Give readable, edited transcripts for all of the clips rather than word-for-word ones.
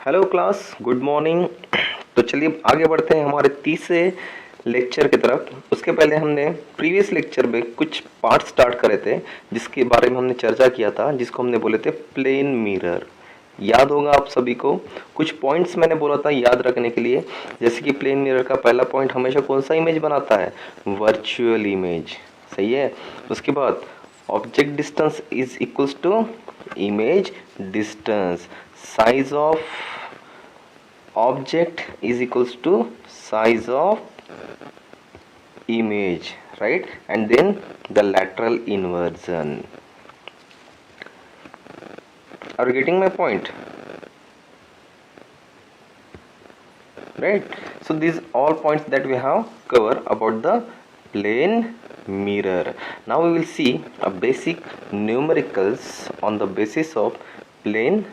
Hello class, good morning. तो चलिए आगे बढ़ते हैं हमारे तीसरे लेक्चर की तरफ। उसके पहले हमने प्रीवियस लेक्चर में कुछ पार्ट स्टार्ट करे थे जिसके बारे में हमने चर्चा किया था, जिसको हमने बोले थे प्लेन मिरर। याद होगा आप सभी को। कुछ पॉइंट्स मैंने बोला था याद रखने के लिए, जैसे कि प्लेन मिरर का पहला पॉइंट हमेशा कौन सा इमेज बनाता है? Virtual image. सही है। उसके बाद object distance is equals to image distance, size of object is equals to size of image, right? And then the lateral inversion. Are you getting my point? Right? So these all points that we have covered about the plane mirror. Now we will see a basic numericals on the basis of plane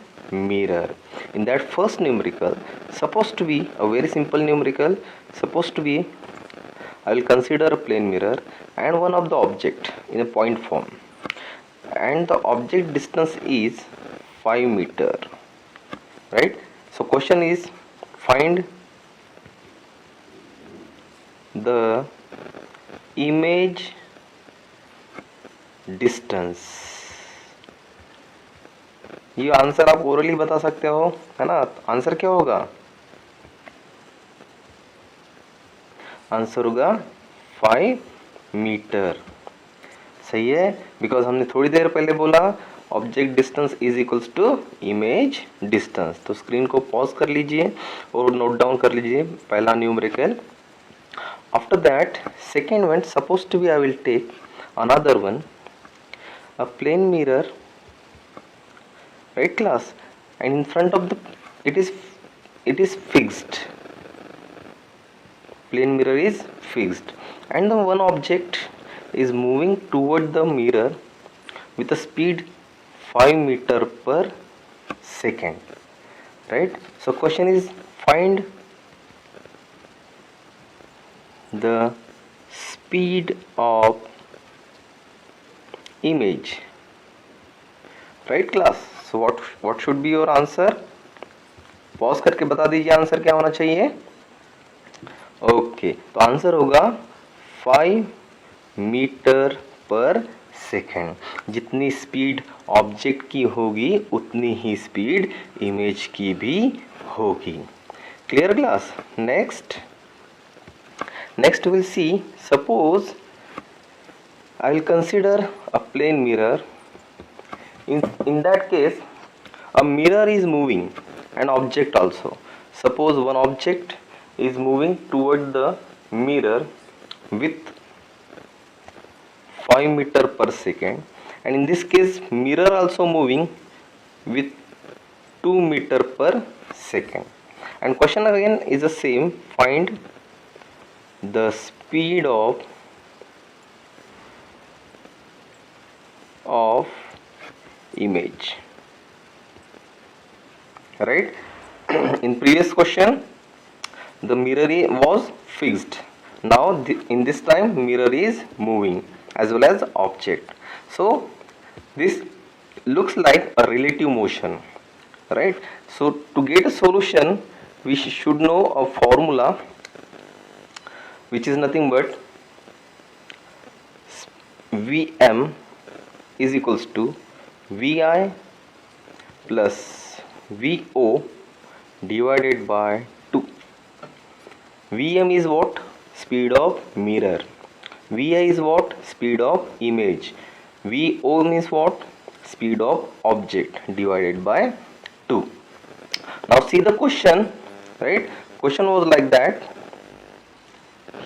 mirror. In that first numerical, supposed to be a very simple numerical, supposed to be I will consider a plane mirror and one of the object in a point form, and the object distance is 5 meter, right? So question is, find the image distance. ये answer आप orally बता सकते हो, है ना? Answer क्या होगा? Answer होगा 5 मीटर। सही है, बिकॉज हमने थोड़ी देर पहले बोला object distance is equals to image distance. तो स्क्रीन को पॉज कर लीजिए और नोट डाउन कर लीजिए पहला numerical. After that second one, suppose to be I will take another one, a plane mirror, right class, and in front of the it is fixed. Plane mirror is fixed and the one object is moving toward the mirror with a speed 5 meter per second, right? So question is, find the speed of image, right class? So what should be your answer? Pause करके बता दीजिए answer क्या होना चाहिए। Okay, तो answer होगा 5 metre पर second. जितनी स्पीड ऑब्जेक्ट की होगी उतनी ही स्पीड इमेज की भी होगी। Clear class? Next will see, suppose I will consider a plane mirror. In that case, a mirror is moving, an object also. Suppose one object is moving toward the mirror with 5 meter per second, and in this case mirror also moving with 2 meter per second. And question again is the same, find the speed of image, right? In previous question the mirror was fixed. Now in this time mirror is moving as well as object. So this looks like a relative motion, right? So to get a solution we should know a formula which is nothing but Vm is equals to Vi plus Vo divided by 2. Vm is what? Speed of mirror. Vi is what? Speed of image. Vo means what? Speed of object divided by 2. Now see the question, right? Question was like that.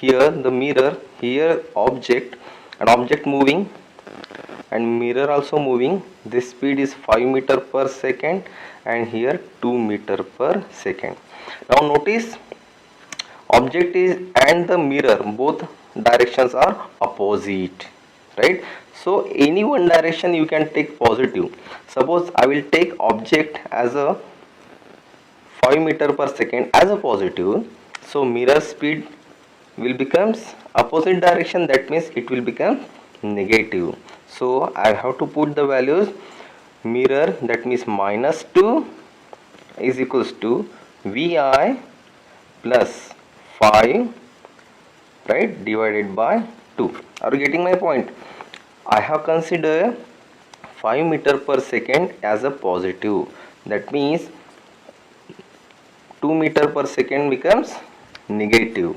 Here the mirror, here object, an object moving and mirror also moving. This speed is 5 meter per second and here 2 meter per second. Now notice object is and the mirror, both directions are opposite, right? So any one direction you can take positive. Suppose I will take object as a 5 meter per second as a positive, so mirror speed will becomes opposite direction, that means it will become negative. So I have to put the values mirror, that means -2 is equals to Vi plus 5, right, divided by 2. Are you getting my point? I have considered 5 meter per second as a positive. That means 2 meter per second becomes negative.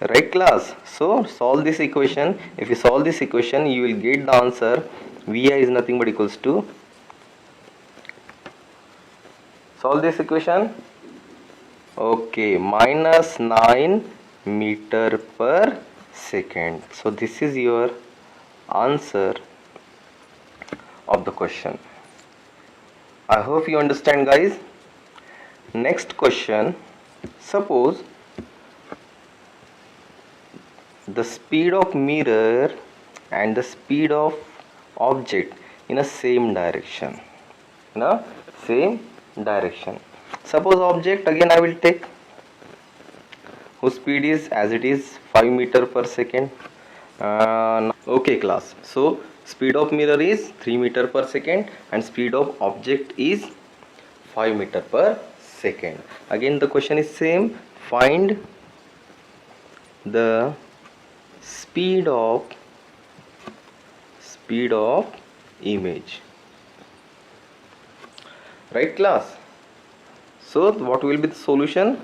Right class? So solve this equation. If you solve this equation, you will get the answer. Vi is nothing but equals to, solve this equation. Okay, minus 9 meter per second. So this is your answer of the question. I hope you understand, guys. Next question. Suppose the speed of mirror and the speed of object in a same direction. In a same direction. Suppose object, again I will take, whose speed is as it is 5 meter per second. Okay class, so speed of mirror is 3 meter per second and speed of object is 5 meter per second. Again the question is same, find the speed of image. Right class? So what will be the solution?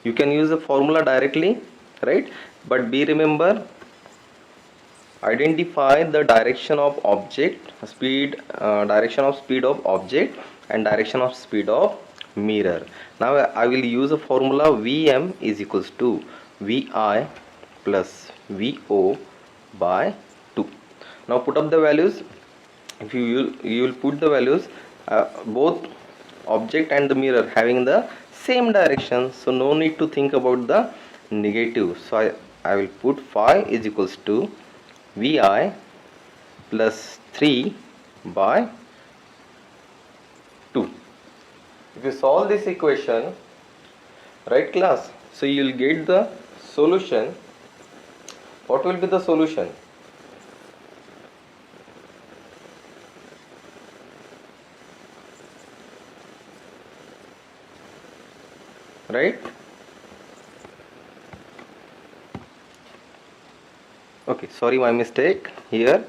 You can use the formula directly, right? But be remember, identify the direction of object, direction of speed of object and direction of speed of mirror. Now I will use a formula Vm is equals to Vi plus Vo by 2. Now put up the values. If you will put the values, both object and the mirror having the same direction, so no need to think about the negative. So I will put phi is equals to Vi plus 3 by 2. If you solve this equation, right class, so you will get the solution. What will be the solution? Right? Okay, sorry, my mistake. Here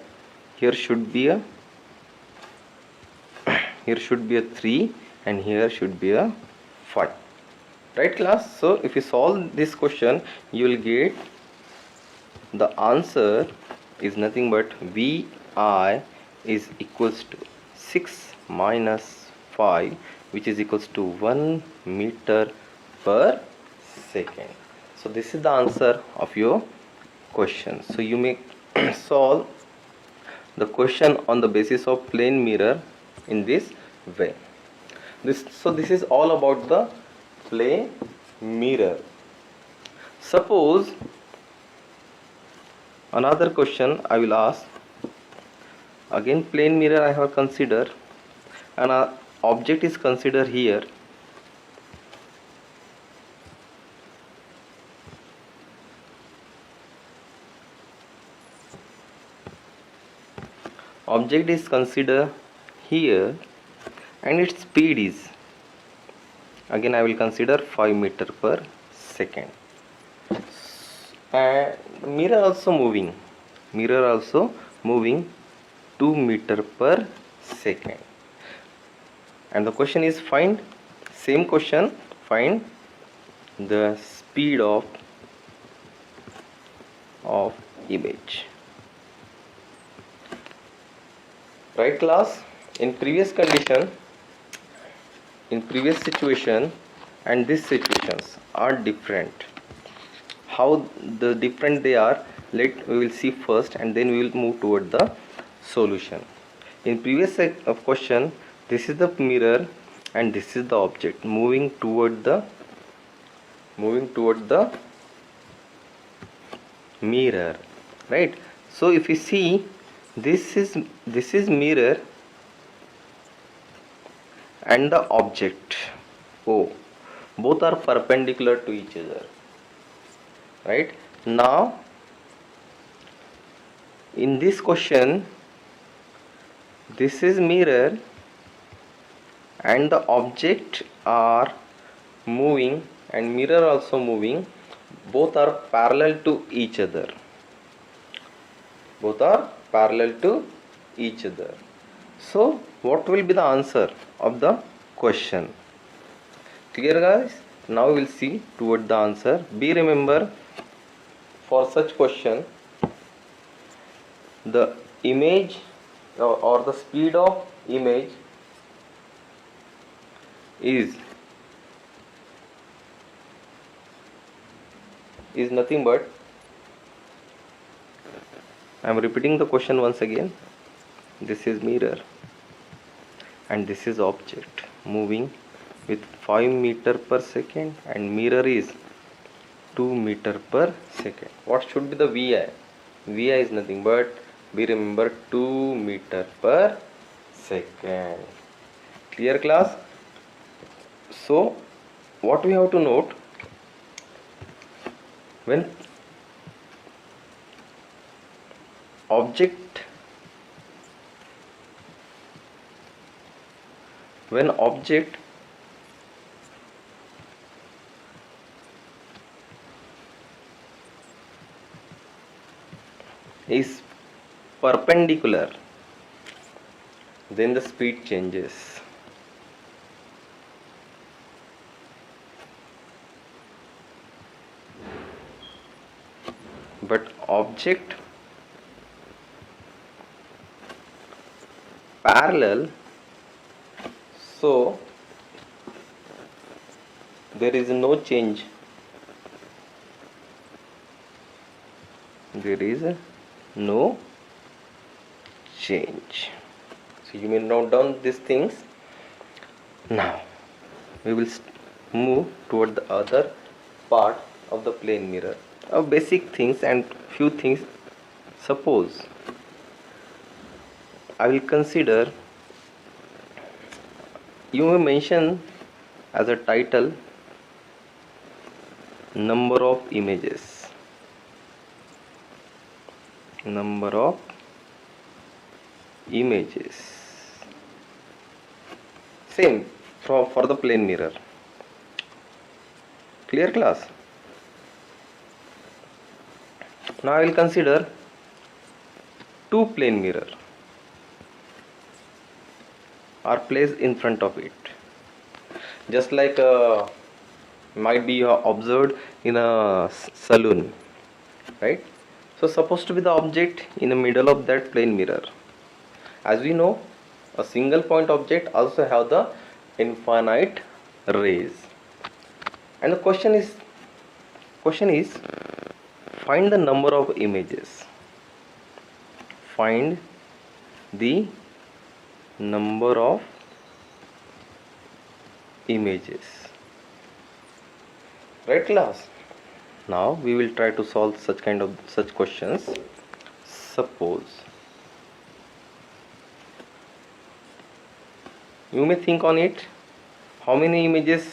should be a 3 and here should be a 5. Right class? So if you solve this question, you will get the answer is nothing but Vi is equals to 6 minus 5, which is equals to 1 meter per second. So this is the answer of your question. So you may solve the question on the basis of plane mirror in this way. This is all about the plane mirror. Suppose another question I will ask. Again plane mirror I have considered, and an object is considered here. Object is considered here and its speed is, again I will consider 5 meter per second. And mirror also moving 2 meter per second. And the question is find, same question, find the speed of image. Right class? In previous condition, in previous situation and these situations are different. How the different they are, we will see first and then we will move toward the solution. In previous question, this is the mirror and this is the object moving toward the mirror, right? So if you see, this is mirror and the object O, both are perpendicular to each other, right? Now in this question, this is mirror and the object are moving and mirror also moving, both are parallel to each other. Both are parallel to each other. So what will be the answer of the question? Clear guys? Now we will see toward the answer. Be remember, for such question the image or the speed of image is nothing but, I am repeating the question once again. This is mirror and this is object moving with 5 meter per second and mirror is 2 meter per second. What should be the VI? VI is nothing but, be remember, 2 meter per second. Clear class? So what we have to note, when object is perpendicular, then the speed changes. But object parallel, so there is no change. There is no change. So you may note down these things. Now we will move toward the other part of the plane mirror. Basic things and few things. Suppose I will consider, you may mention as a title, number of images. Number of images. Same for the plane mirror. Clear class? Now I will consider two plane mirror are placed in front of it. Just like might be observed in a saloon, right? So supposed to be the object in the middle of that plane mirror. As we know, a single point object also have the infinite rays. And the question is find the number of images. Find the number of images. Right class? Now we will try to solve such questions. Suppose you may think on it, how many images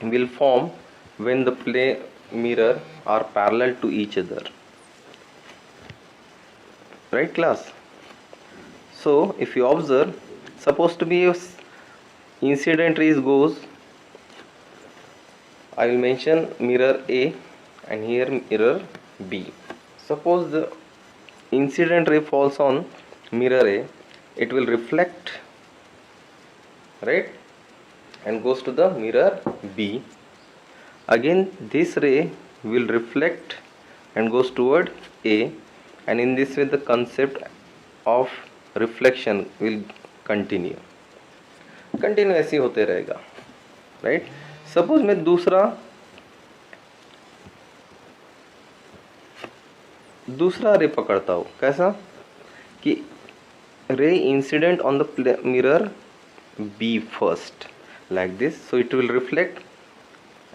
will form when the plane mirror are parallel to each other. Right class? So if you observe, supposed to be incident rays goes, I will mention mirror A and here mirror B. Suppose the incident ray falls on mirror A, it will reflect, right, and goes to the mirror B. Again this ray will reflect and goes toward A, and in this way the concept of reflection will continue ऐसे होते रहेगा, right. Suppose मैं दूसरा रे पकड़ता हूँ. कैसा कि ray incident on the mirror B first, like this. So it will reflect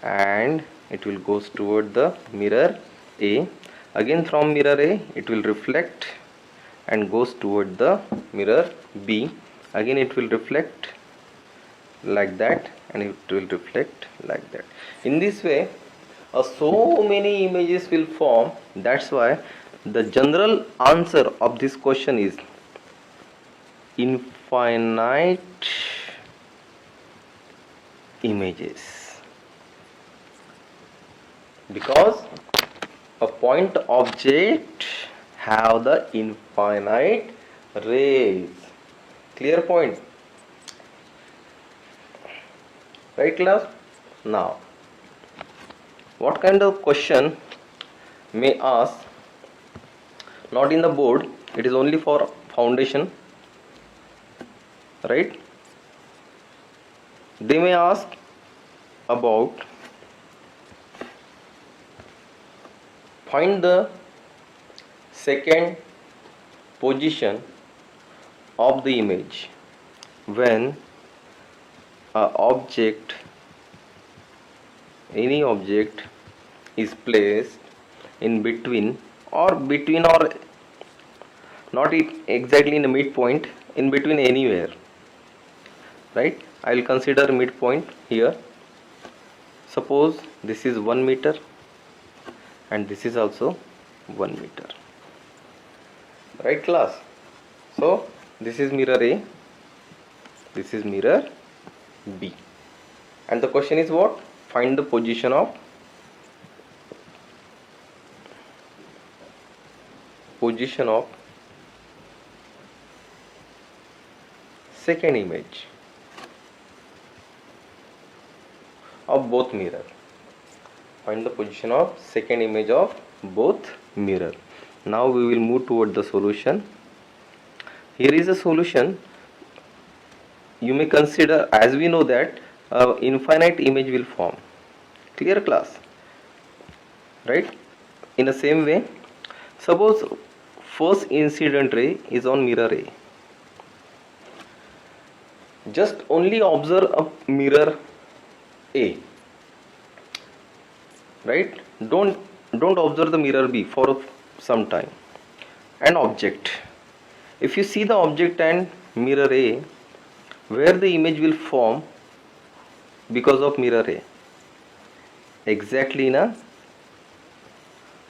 and it will goes toward the mirror A. Again from mirror A it will reflect and goes toward the mirror B. Again it will reflect like that and it will reflect like that. In this way so many images will form. That's why the general answer of this question is infinite images, because a point object have the infinite rays. Clear point, right class? Now what kind of question may ask, not in the board, it is only for foundation, right? They may ask about find the second position of the image when a object, any object is placed in between or not exactly in the midpoint, in between anywhere, right? I will consider midpoint here. Suppose this is 1 meter and this is also 1 meter, right class? So this is mirror A, this is mirror B, and the question is what? Find the position of second image of both mirror. Find the position of second image of both mirror. Now we will move toward the solution. Here is a solution. You may consider, as we know that infinite image will form. Clear class, right? In the same way, suppose first incident ray is on mirror A. Just only observe a mirror A, right? Don't observe the mirror B for some time. An object, if you see the object and mirror A, where the image will form because of mirror A, exactly in a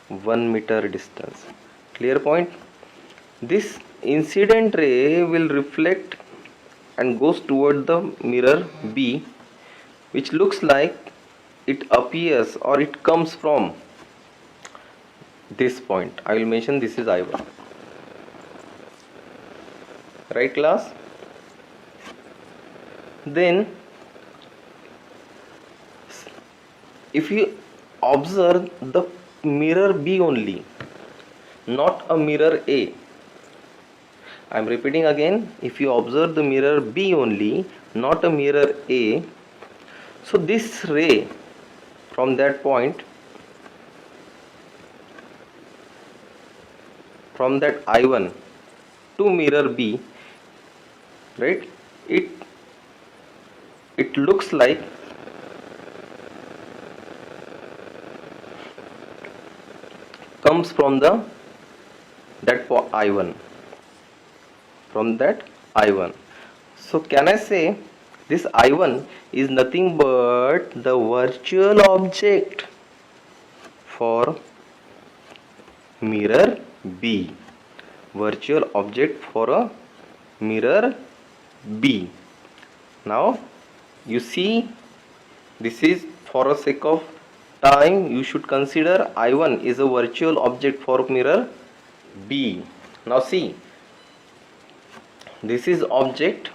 1 meter distance. Clear point? This incident ray will reflect and goes toward the mirror B, which looks like it appears or it comes from this point. I will mention this is I1, right class? Then if you observe the mirror B only, not a mirror A, I am repeating again, if you observe the mirror B only, not a mirror A, so this ray from that point, from that I1 to mirror B, right, it looks like comes from that I1, from that I1. So can I say this I1 is nothing but the virtual object for mirror B, virtual object for a mirror B. Now you see, this is for a sake of time, you should consider I1 is a virtual object for mirror B. Now see, this is object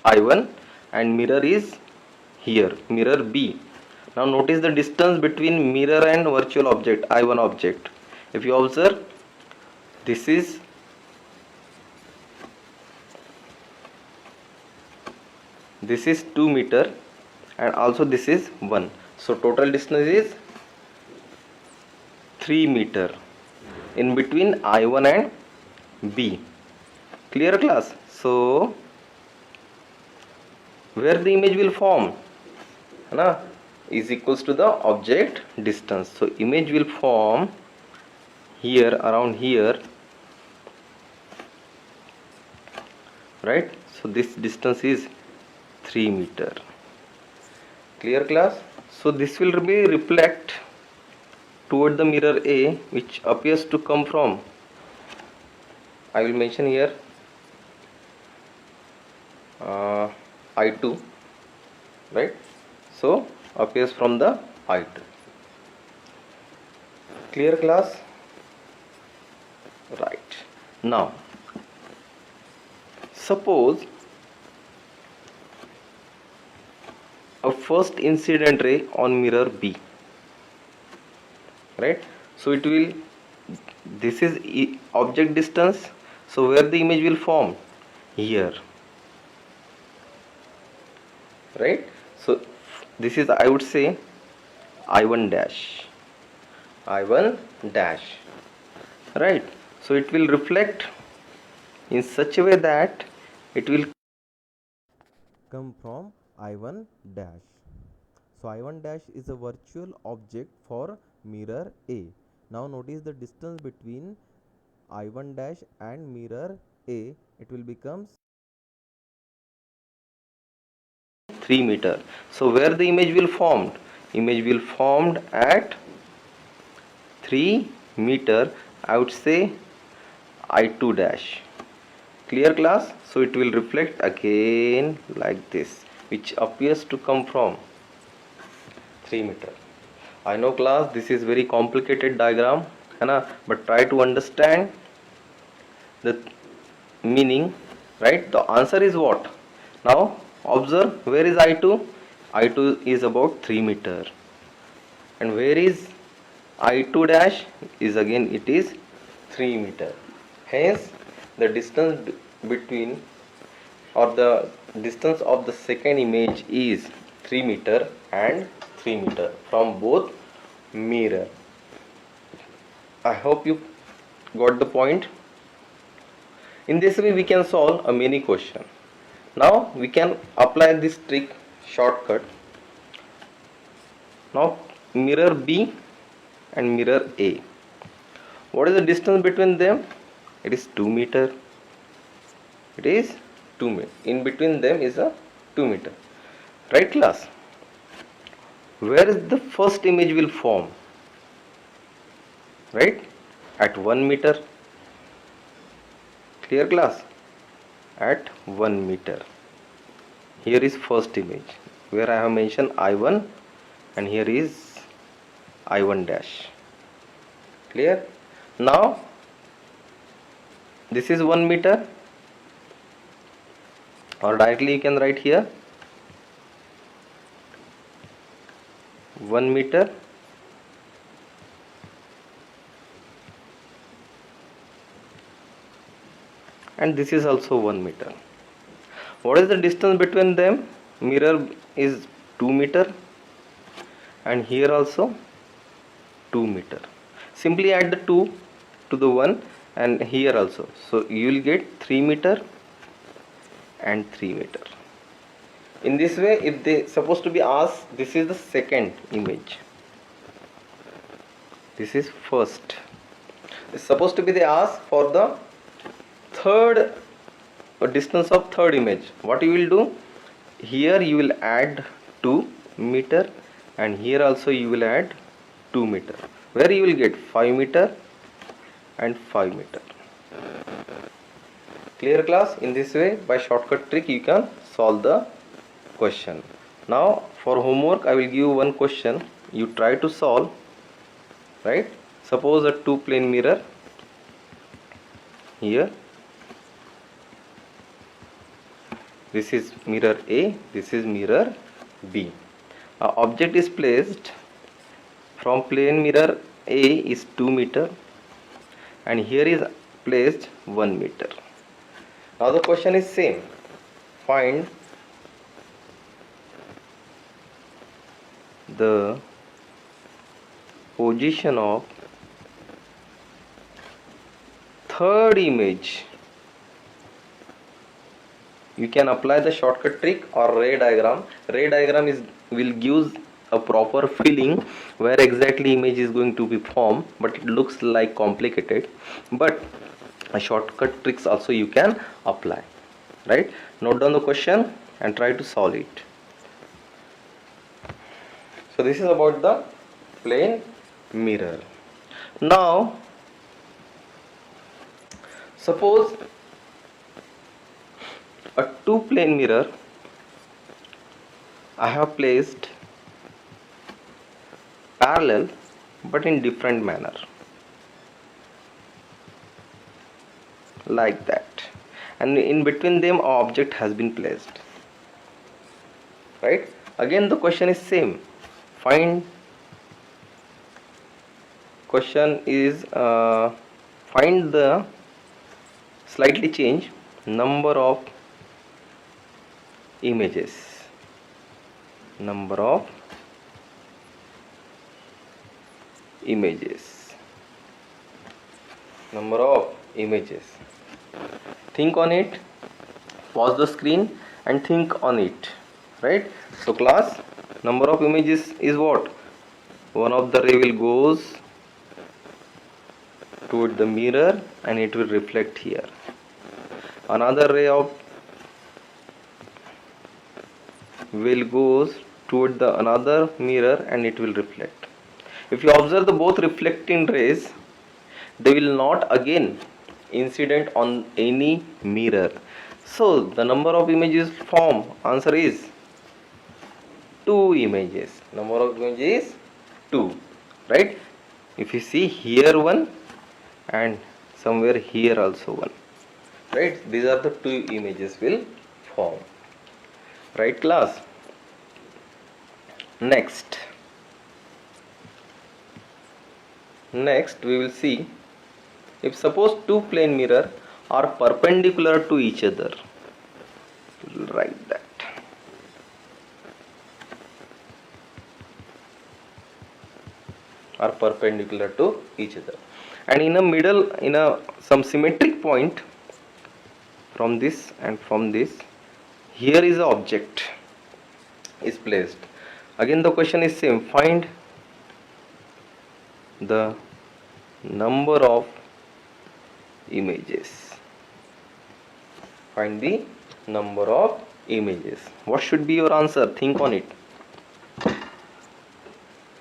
I1 and mirror is here, mirror B. Now notice the distance between mirror and virtual object, I1 object. If you observe, this is 2 meter and also this is 1. So total distance is 3 meter in between I1 and B. Clear class? So where the image will form is equals to the object distance. So image will form here, around here, right? So this distance is 3 meter. Clear class? So this will be reflect toward the mirror A, which appears to come from, I will mention here I2, right? So appears from the I2. Clear class? Right. Now suppose a first incident ray on mirror B, right? So it will, this is object distance, so where the image will form? Here, right? So this is, I would say, I1 dash, I1 dash, right? So it will reflect in such a way that it will come from I1 dash. So I1 dash is a virtual object for mirror A. Now notice the distance between I1 dash and mirror A, it will become 3 meter. So where the image will formed? Image will formed at 3 meter, I would say I2 dash. Clear class? So it will reflect again like this, which appears to come from 3 meter. I know class, this is very complicated diagram, but try to understand the meaning, right? The answer is what? Now observe, where is I2? I2 is about 3 meter. And where is I2 dash? Is again, it is 3 meter. Hence the distance between, or the distance of the second image is 3 meter and 3 meter from both mirror. I hope you got the point. In this way we can solve a many question. Now we can apply this trick shortcut. Now mirror B and mirror A, what is the distance between them? It is 2 meter. It is 2 meter. In between them is a 2 meter, right class? Where is the first image will form? Right, at 1 meter. Clear class? At 1 meter. Here is first image where I have mentioned I1, and here is I1 dash. Clear? Now this is 1 meter, or directly you can write here 1 meter, and this is also 1 meter. What is the distance between them? Mirror is 2 meter, and here also 2 meter. Simply add the 2 to the 1, and here also, so you will get 3 meter and 3 meter. In this way, if they supposed to be asked, this is the second image, this is first, it's supposed to be they ask for the third distance of third image. What you will do? Here you will add 2 meter, and here also you will add 2 meter, where you will get 5 meter and 5 meter. Clear class? In this way, by shortcut trick, you can solve the question. Now for homework, I will give you one question, you try to solve, right? Suppose a two plane mirror here, this is mirror A, this is mirror B. A object is placed from plane mirror A is 2 meter, and here is placed 1 meter. Now the question is same, find the position of third image. You can apply the shortcut trick or ray diagram. Ray diagram will give a proper feeling where exactly image is going to be formed, but it looks like complicated. But a shortcut tricks also you can apply, right? Note down the question and try to solve it. So this is about the plane mirror. Now suppose a two plane mirror I have placed parallel but in different manner, like that, and in between them an object has been placed, right? Again the question is same. Find question is find the slightly change number of images, number of images, number of images. Think on it, pause the screen and think on it, right? So class, number of images is what? One of the ray will goes toward the mirror and it will reflect here. Another ray of will goes toward the another mirror and it will reflect. If you observe the both reflecting rays, they will not again incident on any mirror. So the number of images formed, answer is 2 images. Number of images is 2, right? If you see here one and somewhere here also one, right? These are the 2 images will form, right class? Next we will see, if suppose 2 plane mirror are perpendicular to each other, we'll write that. Are perpendicular to each other, and in a middle, in a some symmetric point from this and from this, here is a object is placed. Again the question is same. Find the number of images. Find the number of images. What should be your answer? Think on it.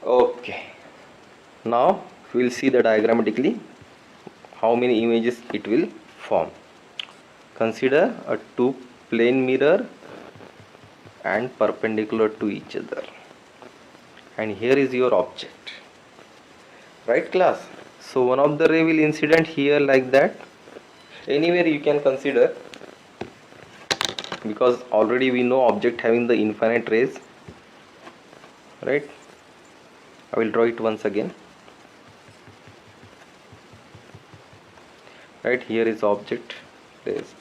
Okay, now we will see the diagrammatically how many images it will form. Consider a 2 plane mirror and perpendicular to each other, and here is your object, right class? So one of the ray will incident here like that. Anywhere you can consider, because already we know object having the infinite rays, right? I will draw it once again, right? Here is object placed.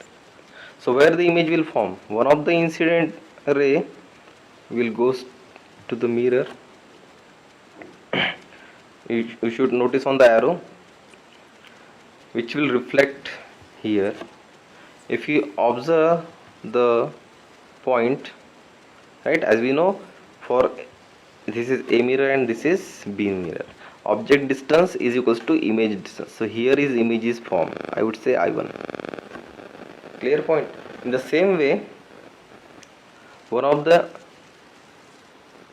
So where the image will form, one of the incident ray will goes to the mirror. You should notice on the arrow which will reflect here. If you observe the point, right, as we know, for this is A mirror and this is B mirror, object distance is equals to image distance. So here is image is formed, I would say I1. Clear point? In the same way, one of the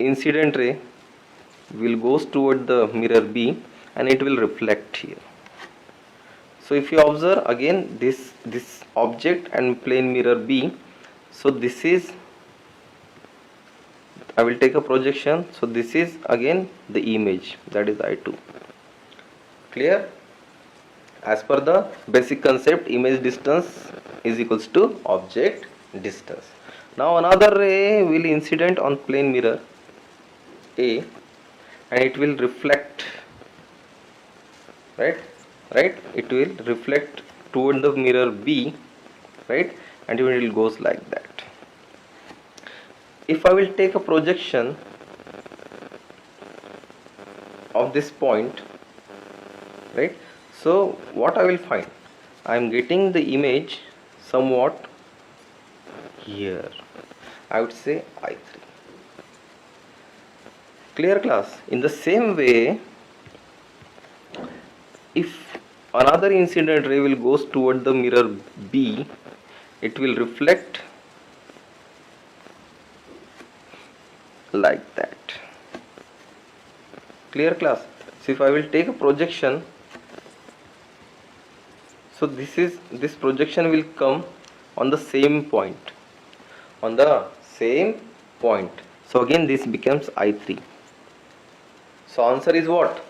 incident ray will goes toward the mirror B and it will reflect here. So if you observe again this object and plane mirror B, so this is, I will take a projection, so this is again the image, that is I2. Clear? As per the basic concept, image distance is equals to object distance. Now another ray will incident on plane mirror A and it will reflect, right, it will reflect toward the mirror B, right, and it will goes like that. If I will take a projection of this point, right, so what I will find, I am getting the image somewhat here, I would say I3. Clear class? In the same way, if another incident ray will goes toward the mirror B, it will reflect like that. Clear class? So if I will take a projection, so this projection will come on the same point, So again this becomes I3. So answer is what?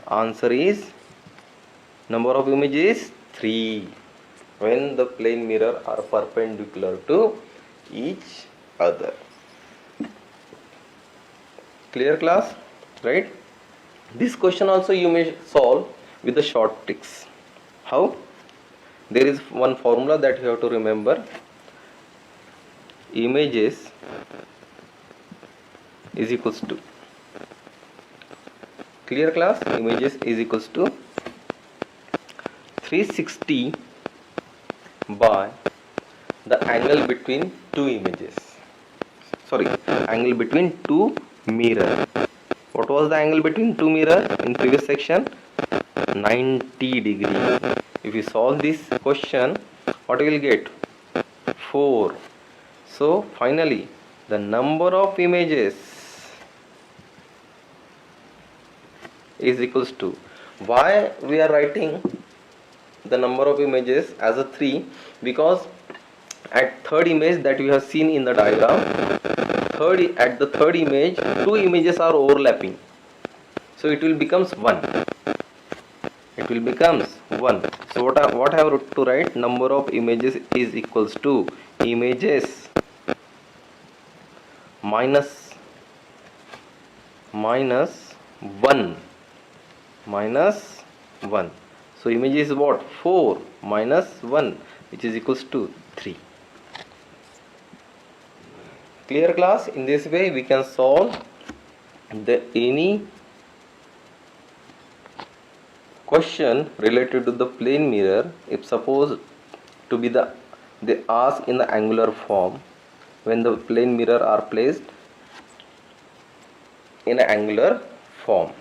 Answer is number of images 3 when the plane mirror are perpendicular to each other. Clear class? Right? This question also you may solve with the short tricks. How? There is one formula that you have to remember. Images is equals to, clear class, images is equals to 360 by the angle between two images, sorry, angle between two mirror. What was the angle between two mirror in previous section? 90 degree. If you solve this question, what you will get? 4. So finally the number of images is equals to, why we are writing the number of images as a 3? Because at third image that we have seen in the diagram, at the third image two images are overlapping, so it will becomes 1. It will becomes 1. So what I have to write? Number of images is equals to images minus 1 minus 1. So image is what? 4 minus 1, which is equals to 3. Clear class? In this way we can solve any question related to the plane mirror if suppose to be they ask in the angular form when the plane mirror are placed in an angular form.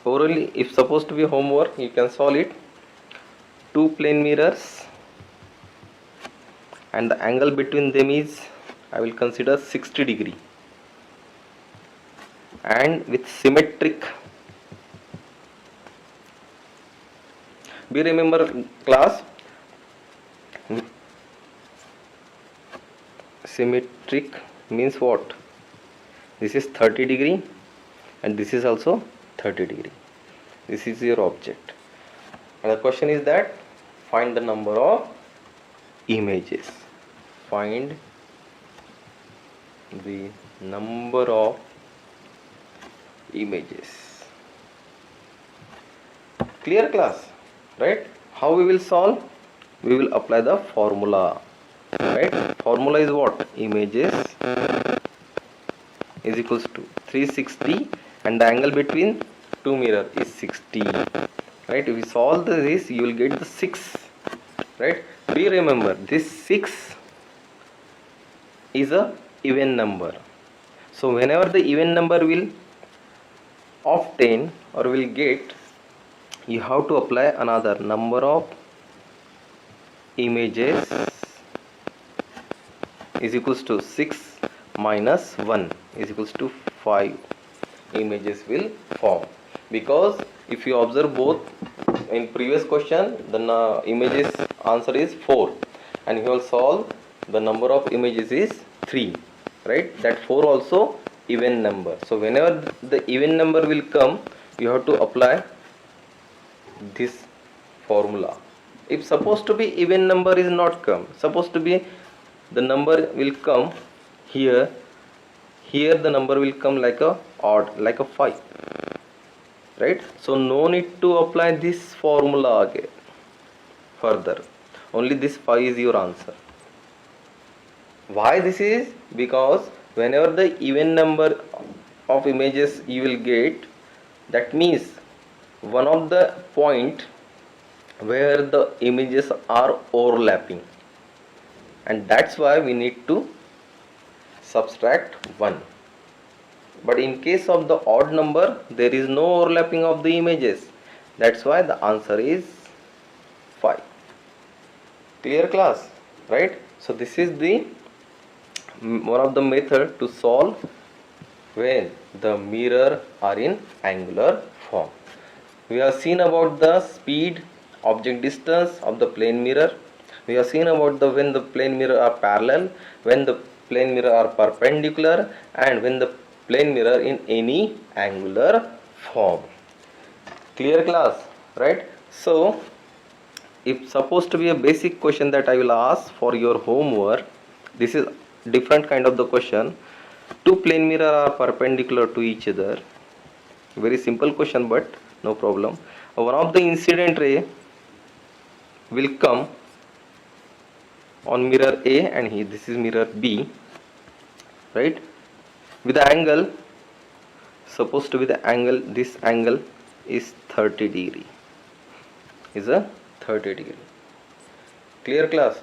Orally, if supposed to be homework, you can solve it. Two plane mirrors and the angle between them is, I will consider 60 degree, and with symmetric. Be remember class, symmetric means what? This is 30 degree and this is also 30 degree. This is your object, and the question is that find the number of images. Find the number of images. Clear class? Right? How we will solve? We will apply the formula. Right? Formula is what? Images is equals to 360 and the angle between two mirror is 60. Right? If we solve this, you will get the 6. Right? Be remember this 6 is a even number. So whenever the even number will obtain or will get, you have to apply another number of images is equals to 6 minus 1 is equals to 5 images will form. Because if you observe both in previous question, the images answer is 4 and you will solve the number of images is 3, right? That 4 also even number. So whenever the even number will come, you have to apply this formula. If supposed to be even number is not come, supposed to be the number will come here the number will come like a odd, like a 5, right? So no need to apply this formula again further, only this 5 is your answer. Why this is? Because whenever the even number of images you will get, that means one of the point where the images are overlapping, and that's why we need to subtract 1. But in case of the odd number, there is no overlapping of the images, that's why the answer is 5. Clear class? Right? So this is the one of the method to solve when the mirror are in angular form. We have seen about the speed, object distance of the plane mirror. We have seen about the when the plane mirror are parallel, when the plane mirror are perpendicular and when the plane mirror in any angular form. Clear class, right? So if supposed to be a basic question that I will ask for your homework, this is different kind of the question. Two plane mirror are perpendicular to each other. Very simple question, but no problem. One of the incident ray will come on mirror A and this is mirror B, right? With the angle, supposed to be the angle, this angle is 30 degree, is a 30 degree. Clear class?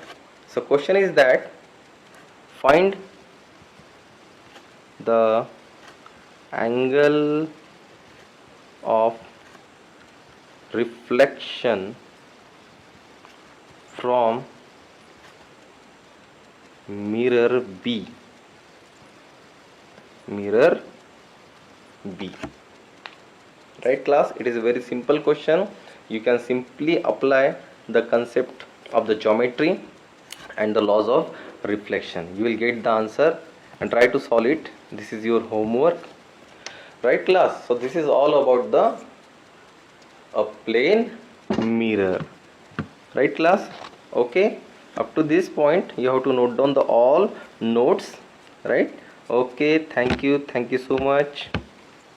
So question is that find the angle of reflection from mirror B. Mirror B. Right class? It is a very simple question. You can simply apply the concept of the geometry and the laws of reflection. You will get the answer and try to solve it. This is your homework. Right class? So this is all about a plane mirror. Right class? Okay. Up to this point you have to note down the all notes. Right? Okay. Thank you so much.